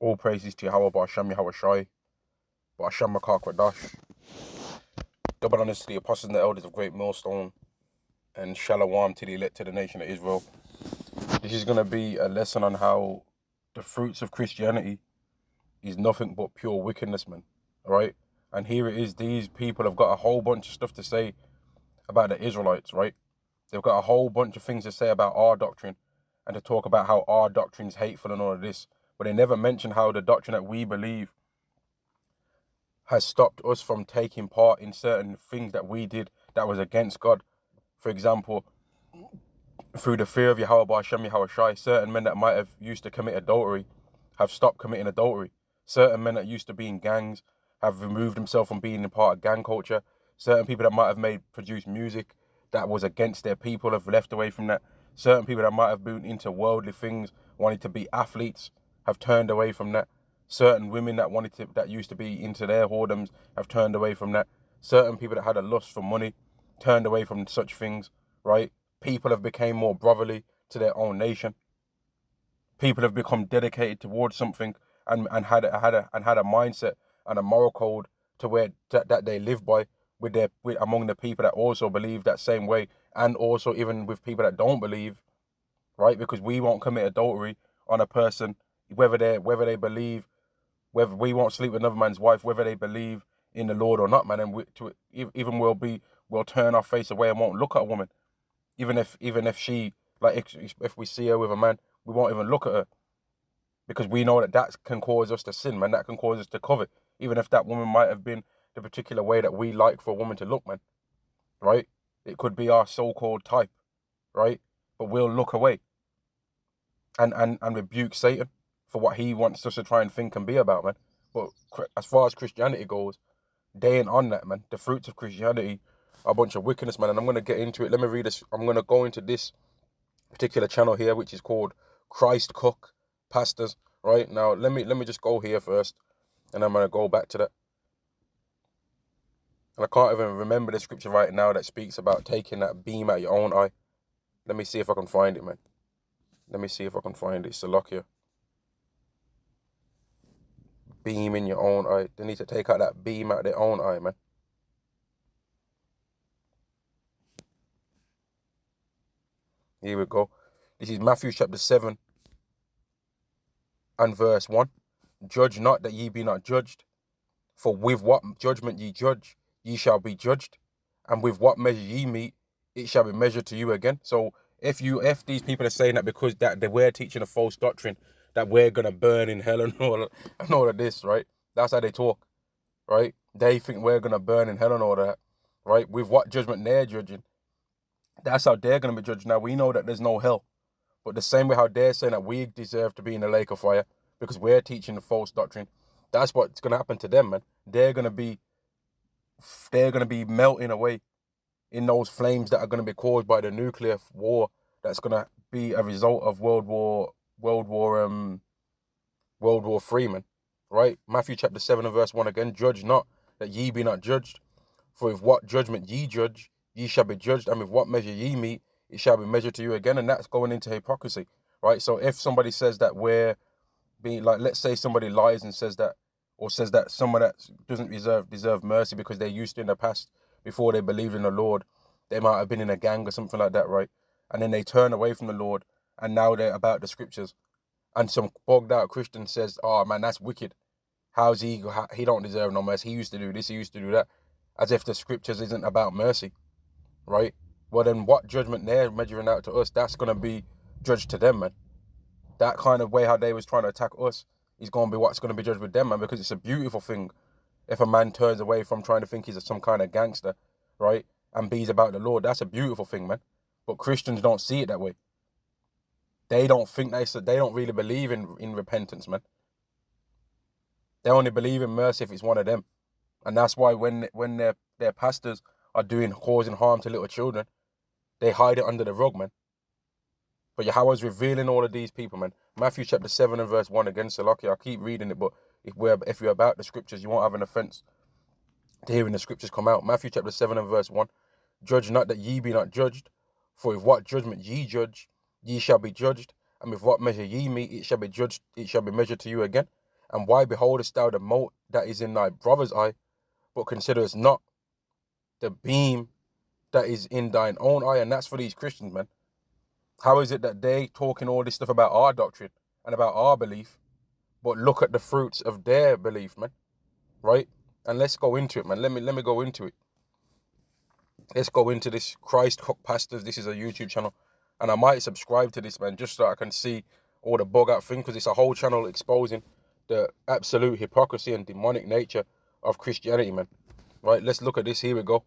All praises to Yahweh, Ba'ashem Yahweh Shai, Ba'ashem Makar Kwadash. Double honors to the apostles and the elders of Great Millstone, and Shalom to the elect of the nation of Israel. This is going to be a lesson on how the fruits of Christianity is nothing but pure wickedness, man. Right? And here it is, these people have got a whole bunch of stuff to say about the Israelites, right? They've got a whole bunch of things to say about our doctrine and to talk about how our doctrine is hateful and all of this. But they never mention how the doctrine that we believe has stopped us from taking part in certain things that we did that was against God. For example, through the fear of Yahweh Ba'ashem Yahweh Shai, certain men that might have used to commit adultery have stopped committing adultery. Certain men that used to be in gangs have removed themselves from being a part of gang culture. Certain people that might have produced music that was against their people have left away from that. Certain people that might have been into worldly things, wanted to be athletes, have turned away from that. Certain women that used to be into their whoredoms have turned away from that. Certain people that had a lust for money turned away from such things, right? People have become more brotherly to their own nation. People have become dedicated towards something and had a mindset and a moral code to where that they live by with among the people that also believe that same way, and also even with people that don't believe, right? Because we won't commit adultery on a person whether they believe, whether we won't sleep with another man's wife, whether they believe in the Lord or not, man. And even we'll turn our face away and won't look at a woman, even if she, like, if we see her with a man, we won't even look at her, because we know that can cause us to sin, man. That can cause us to covet, even if that woman might have been the particular way that we like for a woman to look, man. Right? It could be our so-called type, right? But we'll look away and rebuke Satan for what he wants us to try and think and be about, man. But as far as Christianity goes, they ain't on that, man. The fruits of Christianity are a bunch of wickedness, man. And I'm going to get into it. Let me read this. I'm going to go into this particular channel here, which is called Christ Cook Pastors. Right? Now, let me just go here first, and I'm going to go back to that. And I can't even remember the scripture right now that speaks about taking that beam out your own eye. Let me see if I can find it, man. Let me see if I can find it. Salakia. Beam in your own eye. They need to take out that beam out of their own eye, man. Here we go. This is Matthew chapter 7 and verse 1. Judge not that ye be not judged. For with what judgment ye judge, ye shall be judged. And with what measure ye meet, it shall be measured to you again. So if these people are saying that because that we're teaching a false doctrine, that we're gonna burn in hell and all of this, right? That's how they talk, right? They think we're gonna burn in hell and all that, right? With what judgment they're judging, that's how they're gonna be judged. Now we know that there's no hell, but the same way how they're saying that we deserve to be in the lake of fire because we're teaching the false doctrine, that's what's gonna happen to them, man. They're gonna be melting away in those flames that are going to be caused by the nuclear war that's going to be a result of World War III, man. Right? Matthew chapter 7 and verse 1 again. Judge not that ye be not judged. For with what judgment ye judge, ye shall be judged. And with what measure ye meet, it shall be measured to you again. And that's going into hypocrisy. Right? So if somebody says that we're being, like, let's say somebody lies and says that, or says that someone that doesn't deserve mercy because they used to in the past, before they believed in the Lord, they might have been in a gang or something like that, right? And then they turn away from the Lord, and now they're about the scriptures. And some bogged out Christian says, "Oh man, that's wicked. How's he don't deserve no mercy. He used to do this, he used to do that," as if the scriptures isn't about mercy, right? Well, then what judgment they're measuring out to us, that's gonna be judged to them, man. That kind of way how they was trying to attack us is going to be what's going to be judged with them, man, because it's a beautiful thing if a man turns away from trying to think he's some kind of gangster, right, and be's about the Lord. That's a beautiful thing, man. But Christians don't see it that way. They don't think they don't really believe in repentance, man. They only believe in mercy if it's one of them. And that's why when their pastors are causing harm to little children, they hide it under the rug, man. But Yahweh's revealing all of these people, man. Matthew chapter 7 and verse 1 again, Salaki. I'll keep reading it, but if you're about the scriptures, you won't have an offense to hearing the scriptures come out. Matthew chapter 7 and verse 1. Judge not that ye be not judged, for with what judgment ye judge, ye shall be judged, and with what measure ye meet, it shall be judged, it shall be measured to you again. And why beholdest thou the mote that is in thy brother's eye, but considerest not the beam that is in thine own eye? And that's for these Christians, man. How is it that they talking all this stuff about our doctrine and about our belief, but look at the fruits of their belief, man? Right? And let's go into it, man. Let me go into it. Let's go into this. Christ Cook Pastors. This is a YouTube channel, and I might subscribe to this, man, just so I can see all the bug out thing, because it's a whole channel exposing the absolute hypocrisy and demonic nature of Christianity, man. Right? Let's look at this. Here we go.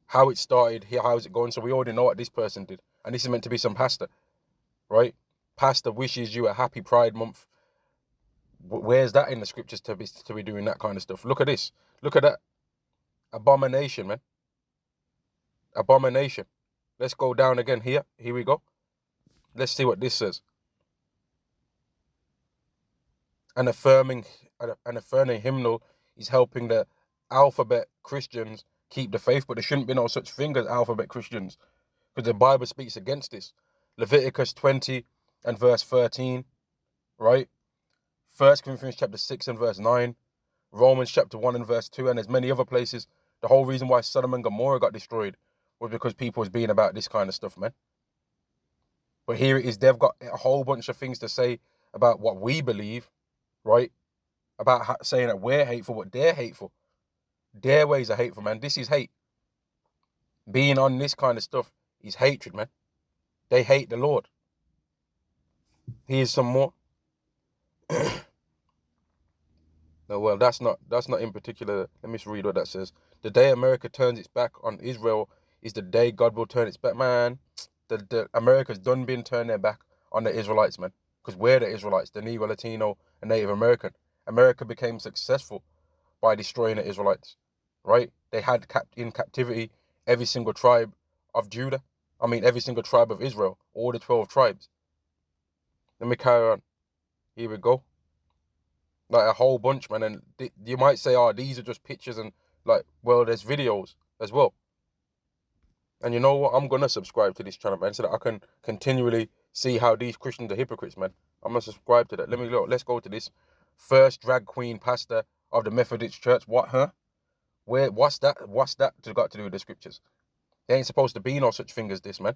How it started. Here, how is it going? So we already know what this person did, and this is meant to be some pastor, right? Pastor wishes you a happy Pride Month. Where's that in the scriptures to be doing that kind of stuff? Look at this. Look at that. Abomination, man. Abomination. Let's go down again here. Here we go. Let's see what this says. An affirming hymnal is helping the alphabet Christians keep the faith, but there shouldn't be no such thing as alphabet Christians, because the Bible speaks against this. Leviticus 20 and verse 13, right? 1 Corinthians chapter 6 and verse 9, Romans chapter 1 and verse 2, and there's many other places. The whole reason why Sodom and Gomorrah got destroyed was because people was being about this kind of stuff, man. But here it is, they've got a whole bunch of things to say about what we believe, right? About saying that we're hateful, but they're hateful. Their ways are hateful, man. This is hate. Being on this kind of stuff is hatred, man. They hate the Lord. Here's some more. No, well, that's not in particular. Let me just read what that says. The day America turns its back on Israel is the day God will turn its back, man. The America's done been turned their back on the Israelites, man. Because we're the Israelites, the Negro, Latino, and Native American. America became successful by destroying the Israelites, right? They had in captivity every single tribe of Judah. I mean, every single tribe of Israel, all the 12 tribes. Let me carry on. Here we go. Like a whole bunch, man. And you might say, oh, these are just pictures, and like, well, there's videos as well. And you know what? I'm going to subscribe to this channel, man, so that I can continually see how these Christians are hypocrites, man. I'm going to subscribe to that. Let me look. Let's go to this. First drag queen pastor of the Methodist Church. What, huh? What's that got to do with the scriptures? There ain't supposed to be no such thing as this, man.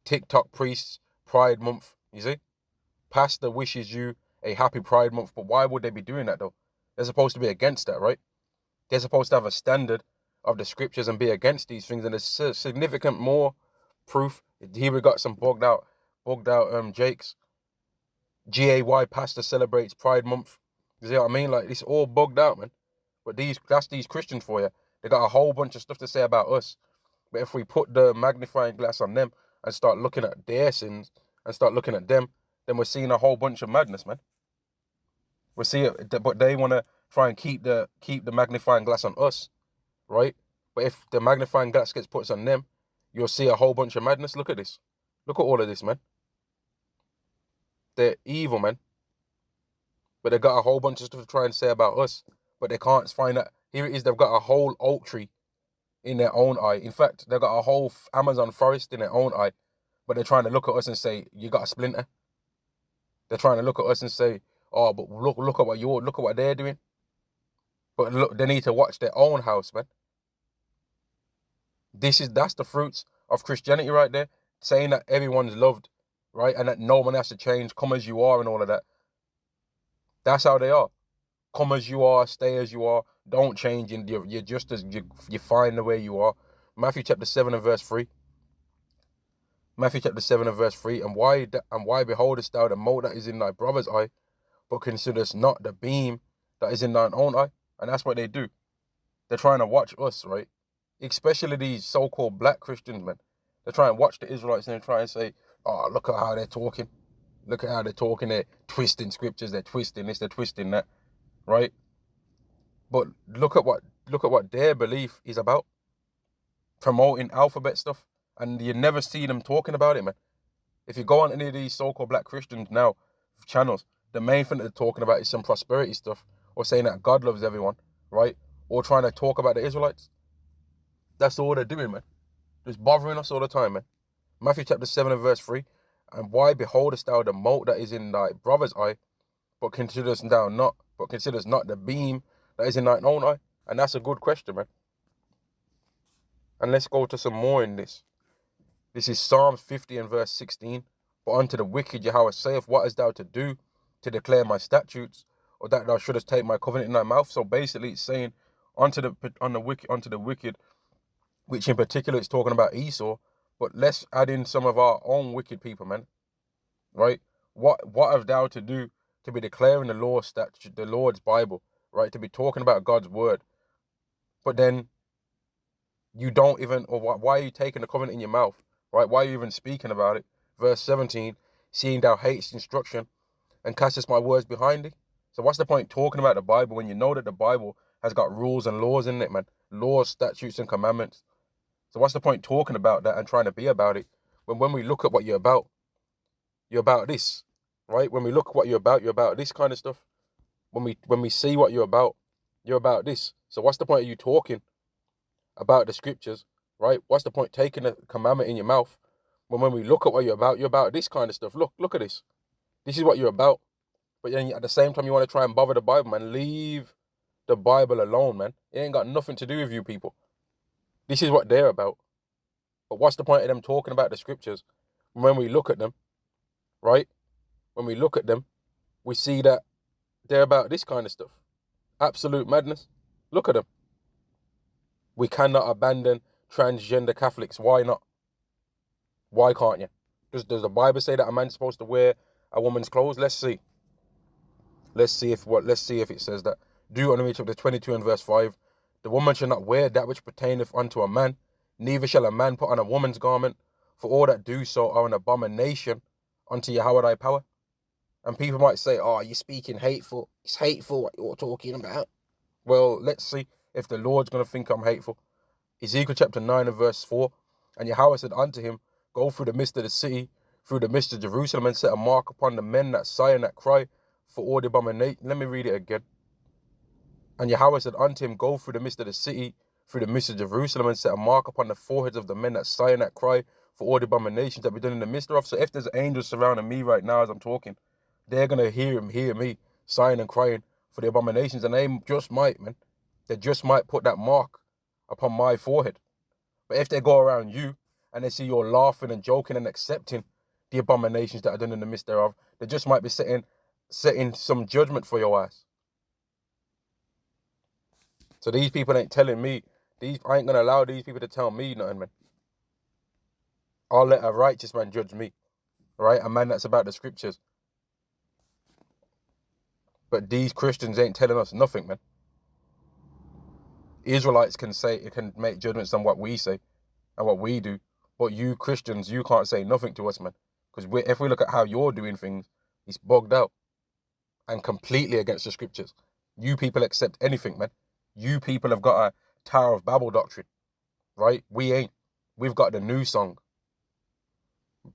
TikTok priests, Pride Month, you see? Pastor wishes you a happy Pride Month, but why would they be doing that, though? They're supposed to be against that, right? They're supposed to have a standard of the scriptures and be against these things, and there's significant more proof. Here we got some bugged out Jakes. GAY pastor celebrates Pride Month. You see what I mean? Like, it's all bugged out, man. But that's these Christians for you. They got a whole bunch of stuff to say about us. But if we put the magnifying glass on them and start looking at their sins and start looking at them, then we're seeing a whole bunch of madness, man. We're seeing, but they want to try and keep the magnifying glass on us, right? But if the magnifying glass gets put on them, you'll see a whole bunch of madness. Look at this. Look at all of this, man. They're evil, man. But they got a whole bunch of stuff to try and say about us, but they can't find that. Here it is. They've got a whole oak tree in their own eye. In fact, they've got a whole Amazon forest in their own eye, but they're trying to look at us and say, you got a splinter. They're trying to look at us and say, oh, but look at what they're doing. But look, they need to watch their own house, man. That's the fruits of Christianity right there, saying that everyone's loved, right, and that no one has to change, come as you are, and all of that. That's how they are. Come as you are, stay as you are, don't change, and you're just as you're fine the way you are. Matthew chapter 7 and verse 3. Matthew chapter 7 and verse 3. And why beholdest thou the mote that is in thy brother's eye, but considerest not the beam that is in thine own eye? And that's what they do. They're trying to watch us, right? Especially these so-called black Christians, man. They're trying to watch the Israelites and they're trying to say, oh, look at how they're talking. Look at how they're talking. They're twisting scriptures. They're twisting this. They're twisting that, right? But look at what their belief is about. Promoting alphabet stuff. And you never see them talking about it, man. If you go on any of these so-called black Christians now channels, the main thing that they're talking about is some prosperity stuff, or saying that God loves everyone, right? Or trying to talk about the Israelites. That's all they're doing, man. Just bothering us all the time, man. Matthew chapter 7 and verse 3. And why beholdest thou the mote that is in thy brother's eye, but considers not the beam that is in thine own eye? And that's a good question, man. And let's go to some more in this. This is Psalms 50 and verse 16. But unto the wicked Yahweh saith, what hast thou to do to declare my statutes, or that thou shouldest take my covenant in thy mouth? So basically it's saying unto the wicked, which in particular it's talking about Esau, but let's add in some of our own wicked people, man. Right? What have thou to do to be declaring the Lord's statute, the Lord's Bible, right? To be talking about God's word. But then you don't even, or why are you taking the covenant in your mouth? Right? Why are you even speaking about it? Verse 17, seeing thou hatest instruction and castest my words behind thee. So what's the point talking about the Bible when you know that the Bible has got rules and laws in it, man? Laws, statutes, and commandments. So what's the point talking about that and trying to be about it when we look at what you're about this, right? When we look at what you're about this kind of stuff. When we see what you're about this. So what's the point of you talking about the scriptures, right? What's the point taking a commandment in your mouth when we look at what you're about this kind of stuff? Look at this. This is what you're about. But then at the same time, you want to try and bother the Bible, man. Leave the Bible alone, man. It ain't got nothing to do with you people. This is what they're about. But what's the point of them talking about the scriptures when we look at them, right? When we look at them, we see that they're about this kind of stuff. Absolute madness. Look at them. We cannot abandon transgender Catholics. Why not? Why can't you? Does the Bible say that a man's supposed to wear a woman's clothes? Let's see. Let's see if it says that. Deuteronomy chapter 22 and verse 5. The woman shall not wear that which pertaineth unto a man, neither shall a man put on a woman's garment, for all that do so are an abomination unto Yahweh thy power. And people might say, oh, you're speaking hateful. It's hateful what you're talking about. Well, let's see if the Lord's going to think I'm hateful. Ezekiel chapter 9 and verse 4. And Yahweh said unto him, go through the midst of the city, through the midst of Jerusalem, and set a mark upon the men that sigh and that cry for all the abomination. Let me read it again. And Yahweh said unto him, go through the midst of the city, through the midst of Jerusalem, and set a mark upon the foreheads of the men that sigh and that cry for all the abominations that be done in the midst thereof. So if there's angels surrounding me right now as I'm talking, they're going to hear me sighing and crying for the abominations. And they just might, man. They just might put that mark upon my forehead. But if they go around you and they see you're laughing and joking and accepting the abominations that are done in the midst thereof, they just might be setting some judgment for your ass. So these people ain't telling me, I ain't going to allow these people to tell me nothing, man. I'll let a righteous man judge me, right? A man that's about the scriptures. But these Christians ain't telling us nothing, man. Israelites can make judgments on what we say and what we do. But you Christians, you can't say nothing to us, man. Because if we look at how you're doing things, it's bogged out and completely against the scriptures. You people accept anything, man. You people have got a Tower of Babel doctrine, right? We ain't. We've got the new song.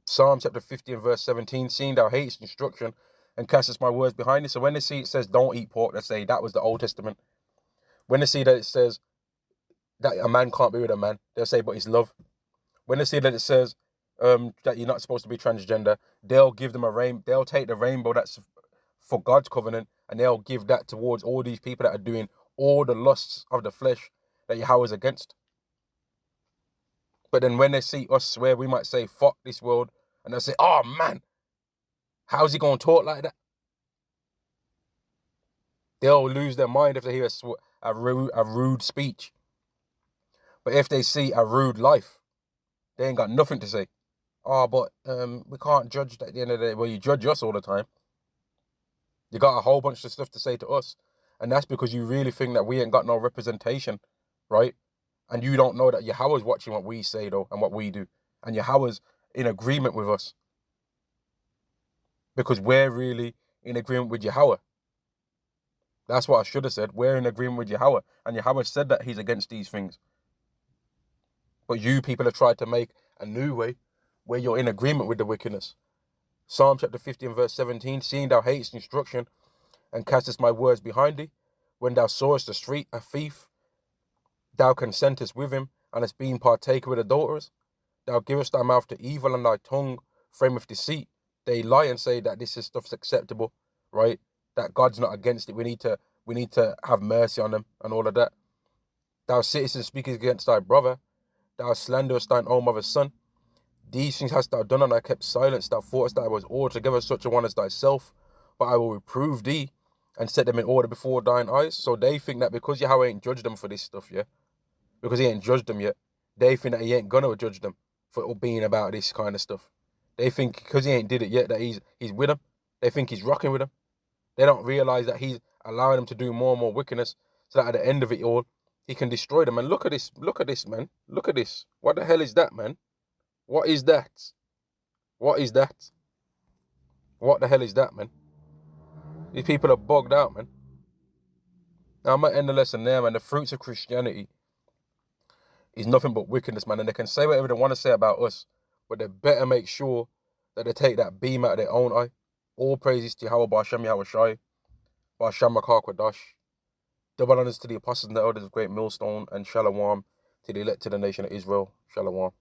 Psalm chapter 50 and verse 17, seeing thou hatest instruction and castest my words behind thee. So when they see it says don't eat pork, they say that was the Old Testament. When they see that it says that a man can't be with a man, they'll say, but it's love. When they see that it says that you're not supposed to be transgender, they'll give them they'll take the rainbow that's for God's covenant, and they'll give that towards all these people that are doing all the lusts of the flesh that Yahweh is against. But then when they see us swear, we might say, fuck this world, and they'll say, oh man, how's he going to talk like that? They'll lose their mind if they hear a rude speech. But if they see a rude life, they ain't got nothing to say. Oh, but we can't judge at the end of the day. Well, you judge us all the time. You got a whole bunch of stuff to say to us. And that's because you really think that we ain't got no representation, right? And you don't know that Yahweh's watching what we say, though, and what we do. And Yahweh's in agreement with us. Because we're really in agreement with Yahweh. That's what I should have said. We're in agreement with Yahweh. And Yahweh said that he's against these things. But you people have tried to make a new way where you're in agreement with the wickedness. Psalm chapter 50 and verse 17, seeing thou hatest instruction and castest my words behind thee, when thou sawest a thief, thou consentest with him, and hast been partaker with adulterers. Thou givest thy mouth to evil, and thy tongue frameth deceit. They lie and say that this is stuff's acceptable, right? that God's not against it. We need to have mercy on them and all of that. Thou citizen speakest against thy brother, thou slanderest thine own mother's son. These things hast thou done, and I kept silence. Thou thoughtest that I was altogether such a one as thyself, but I will reprove thee and set them in order before thine eyes. So they think that because Yahweh ain't judged them for this stuff, yeah, because he ain't judged them yet, they think that he ain't gonna judge them for being about this kind of stuff. They think because he ain't did it yet that he's with them. They think he's rocking with them. They don't realize that he's allowing them to do more and more wickedness, so that at the end of it all, he can destroy them. And look at this, man. Look at this. What the hell is that, man? What is that? What is that? What the hell is that, man? These people are bogged out, man. Now, I'm going to end the lesson there, man. The fruits of Christianity is nothing but wickedness, man. And they can say whatever they want to say about us, but they better make sure that they take that beam out of their own eye. All praises to Yahweh, Ba'Shem Yahweh Shai, Ba'Shem Makar Kwadash. Double honors to the apostles and the elders of Great Millstone, and Shalom to the elect to the nation of Israel. Shalom.